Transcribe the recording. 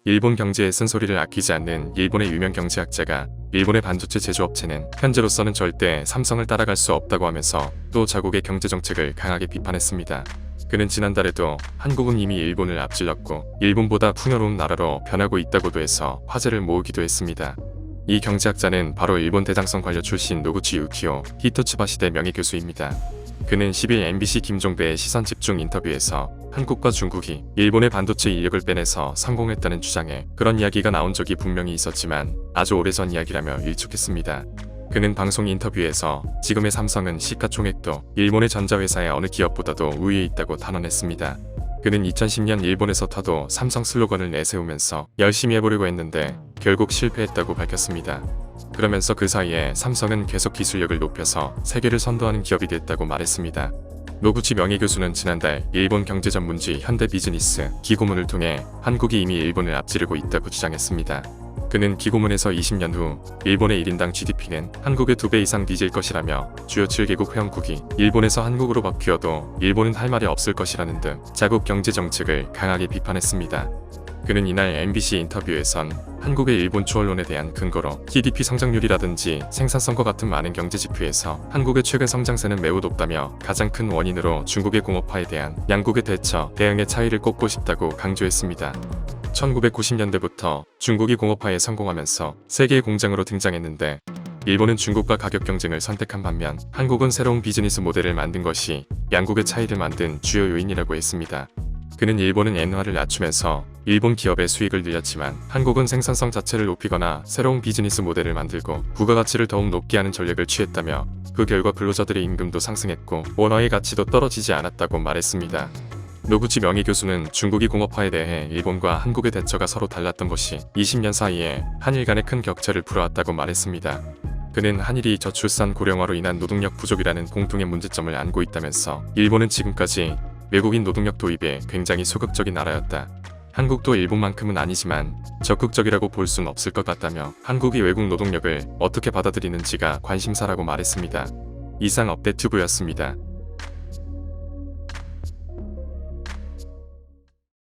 일본 경제에 쓴소리를 아끼지 않는 일본의 유명 경제학자가 일본의 반도체 제조업체는 현재로서는 절대 삼성을 따라갈 수 없다고 하면서 또 자국의 경제정책을 강하게 비판했습니다. 그는 지난달에도 한국은 이미 일본을 앞질렀고 일본보다 풍요로운 나라로 변하고 있다고도 해서 화제를 모으기도 했습니다. 이 경제학자는 바로 일본 대장성 관료 출신 노구치 유키오 히토츠바 시대 명예교수입니다. 그는 10일 MBC 김종배의 시선집중 인터뷰에서 한국과 중국이 일본의 반도체 인력을 빼내서 성공했다는 주장에 그런 이야기가 나온 적이 분명히 있었지만 아주 오래전 이야기라며 일축했습니다. 그는 방송 인터뷰에서 지금의 삼성은 시가총액도 일본의 전자회사의 어느 기업보다도 우위에 있다고 단언했습니다. 그는 2010년 일본에서 터도 삼성 슬로건을 내세우면서 열심히 해보려고 했는데 결국 실패했다고 밝혔습니다. 그러면서 그 사이에 삼성은 계속 기술력을 높여서 세계를 선도하는 기업이 됐다고 말했습니다. 노구치 명예교수는 지난달 일본 경제전문지 현대비즈니스 기고문을 통해 한국이 이미 일본을 앞지르고 있다고 주장했습니다. 그는 기고문에서 20년 후 일본의 1인당 GDP는 한국의 2배 이상 뒤질 것이라며 주요 7개국 회원국이 일본에서 한국으로 바뀌어도 일본은 할 말이 없을 것이라는 등 자국 경제 정책을 강하게 비판했습니다. 그는 이날 MBC 인터뷰에선 한국의 일본 추월론에 대한 근거로 GDP 성장률이라든지 생산성과 같은 많은 경제 지표에서 한국의 최근 성장세는 매우 높다며 가장 큰 원인으로 중국의 공업화에 대한 양국의 대응의 차이를 꼽고 싶다고 강조했습니다. 1990년대부터 중국이 공업화에 성공하면서 세계의 공장으로 등장했는데 일본은 중국과 가격 경쟁을 선택한 반면 한국은 새로운 비즈니스 모델을 만든 것이 양국의 차이를 만든 주요 요인이라고 했습니다. 그는 일본은 엔화를 낮추면서 일본 기업의 수익을 늘렸지만 한국은 생산성 자체를 높이거나 새로운 비즈니스 모델을 만들고 부가가치를 더욱 높게 하는 전략을 취했다며 그 결과 근로자들의 임금도 상승했고 원화의 가치도 떨어지지 않았다고 말했습니다. 노구치 명예교수는 중국이 공업화에 대해 일본과 한국의 대처가 서로 달랐던 것이 20년 사이에 한일 간의 큰 격차를 불어왔다고 말했습니다. 그는 한일이 저출산 고령화로 인한 노동력 부족이라는 공통의 문제점을 안고 있다면서 일본은 지금까지 외국인 노동력 도입에 굉장히 소극적인 나라였다. 한국도 일본만큼은 아니지만 적극적이라고 볼 순 없을 것 같다며 한국이 외국 노동력을 어떻게 받아들이는지가 관심사라고 말했습니다. 이상 업데이트부였습니다.